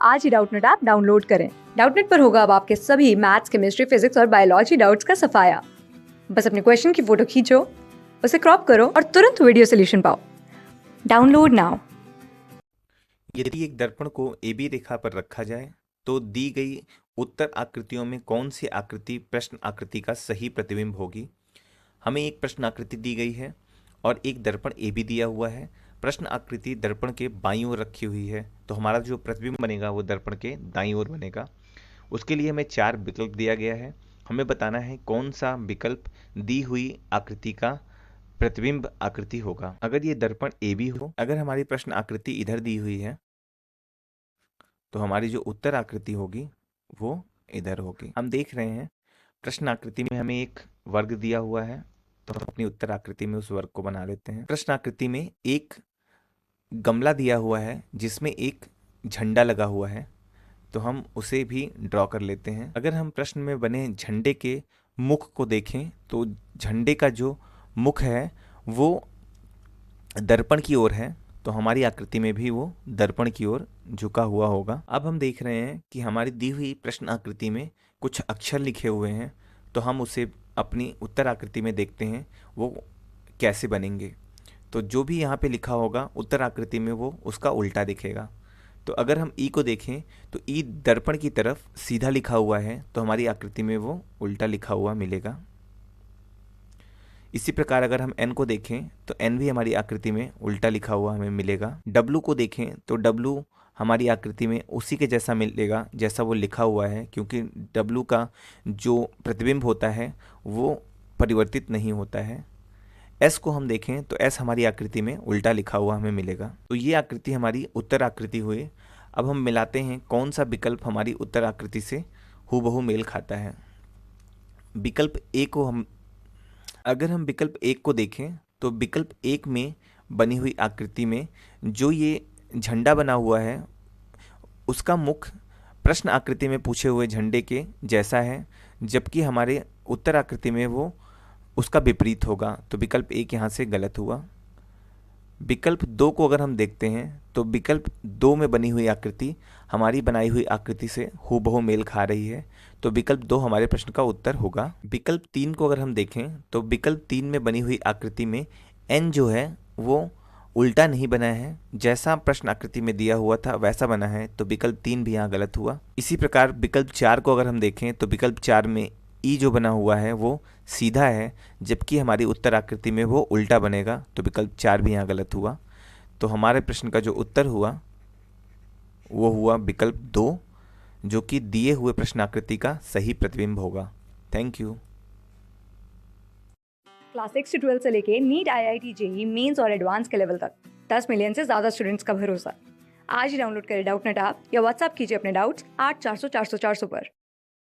आज ही Doubtnut app download करें। Doubtnut पर होगा अब आपके सभी मैथ्स, केमिस्ट्री, फिजिक्स और बायोलॉजी डाउट्स का सफाया। बस अपने क्वेश्चन की फोटो खींचो, उसे क्रॉप करो और तुरंत वीडियो सोल्यूशन पाओ। Download now. यदि एक दर्पण को AB रेखा पर रखा जाए तो दी गई उत्तर आकृतियों में कौन सी आकृति प्रश्न आकृति का सही प्रतिबिंब होगी। हमें एक प्रश्न आकृति दी गई है और एक दर्पण AB दिया हुआ है। प्रश्न आकृति दर्पण के बाईं ओर रखी हुई है, तो हमारा जो प्रतिबिंब बनेगा वो दर्पण के दाईं ओर बनेगा। उसके लिए हमें 4 विकल्प दिया गया है। हमें बताना है कौन सा विकल्प दी हुई आकृति का प्रतिबिंब आकृति होगा। अगर ये दर्पण AB हो, अगर हमारी प्रश्न आकृति इधर दी हुई है तो हमारी जो उत्तर आकृति होगी वो इधर होगी। हम देख रहे हैं प्रश्न आकृति में हमें एक वर्ग दिया हुआ है, तो हम अपनी उत्तर आकृति में उस वर्ग को बना लेते हैं। प्रश्न आकृति में एक गमला दिया हुआ है जिसमें एक झंडा लगा हुआ है, तो हम उसे भी ड्रॉ कर लेते हैं। अगर हम प्रश्न में बने झंडे के मुख को देखें तो झंडे का जो मुख है वो दर्पण की ओर है, तो हमारी आकृति में भी वो दर्पण की ओर झुका हुआ होगा। अब हम देख रहे हैं कि हमारी दी हुई प्रश्न आकृति में कुछ अक्षर लिखे हुए हैं, तो हम उसे अपनी उत्तर आकृति में देखते हैं वो कैसे बनेंगे। तो जो भी यहाँ पे लिखा होगा उत्तर आकृति में वो उसका उल्टा दिखेगा। तो अगर हम ई को देखें तो ई दर्पण की तरफ सीधा लिखा हुआ है, तो हमारी आकृति में वो उल्टा लिखा हुआ मिलेगा। इसी प्रकार अगर हम एन को देखें तो एन भी हमारी आकृति में उल्टा लिखा हुआ हमें मिलेगा। डब्लू को देखें तो डब्लू हमारी आकृति में उसी के जैसा मिलेगा जैसा वो लिखा हुआ है, क्योंकि डब्लू का जो प्रतिबिंब होता है वो परिवर्तित नहीं होता है। एस को हम देखें तो एस हमारी आकृति में उल्टा लिखा हुआ हमें मिलेगा। तो ये आकृति हमारी उत्तर आकृति हुई। अब हम मिलाते हैं कौन सा विकल्प हमारी उत्तर आकृति से हूबहू मेल खाता है। विकल्प ए को हम अगर हम विकल्प एक को देखें तो विकल्प एक में बनी हुई आकृति में जो ये झंडा बना हुआ है उसका मुख प्रश्न आकृति में पूछे हुए झंडे के जैसा है, जबकि हमारे उत्तर आकृति में वो उसका विपरीत होगा, तो विकल्प एक यहाँ से गलत हुआ। विकल्प दो को अगर हम देखते हैं तो विकल्प दो में बनी हुई आकृति हमारी बनाई हुई आकृति से हूबहू मेल खा रही है, तो विकल्प दो हमारे प्रश्न का उत्तर होगा। विकल्प तीन को अगर हम देखें तो विकल्प तीन में बनी हुई आकृति में एन जो है वो उल्टा नहीं बना है, जैसा प्रश्न आकृति में दिया हुआ था वैसा बना है, तो विकल्प तीन भी यहाँ गलत हुआ। इसी प्रकार विकल्प चार को अगर हम देखें तो विकल्प चार में ई जो बना हुआ है वो सीधा है, जबकि हमारी उत्तर आकृति में वो उल्टा बनेगा, तो विकल्प चार भी यहाँ गलत हुआ। तो हमारे प्रश्न का जो उत्तर हुआ वो हुआ विकल्प दो, जो कि दिए हुए प्रश्न आकृति का सही प्रतिबिंब होगा। Thank you. क्लास 6 से 12 से लेके नीट, IIT, JEE मेंस और एडवांस के लेवल तक 10 मिलियन से ज्यादा स्टूडेंट्स का भरोसा। आज ही डाउनलोड करें डाउटनेट ऐप या व्हाट्सएप कीजिए अपने डाउट्स 8400 400 400 पर।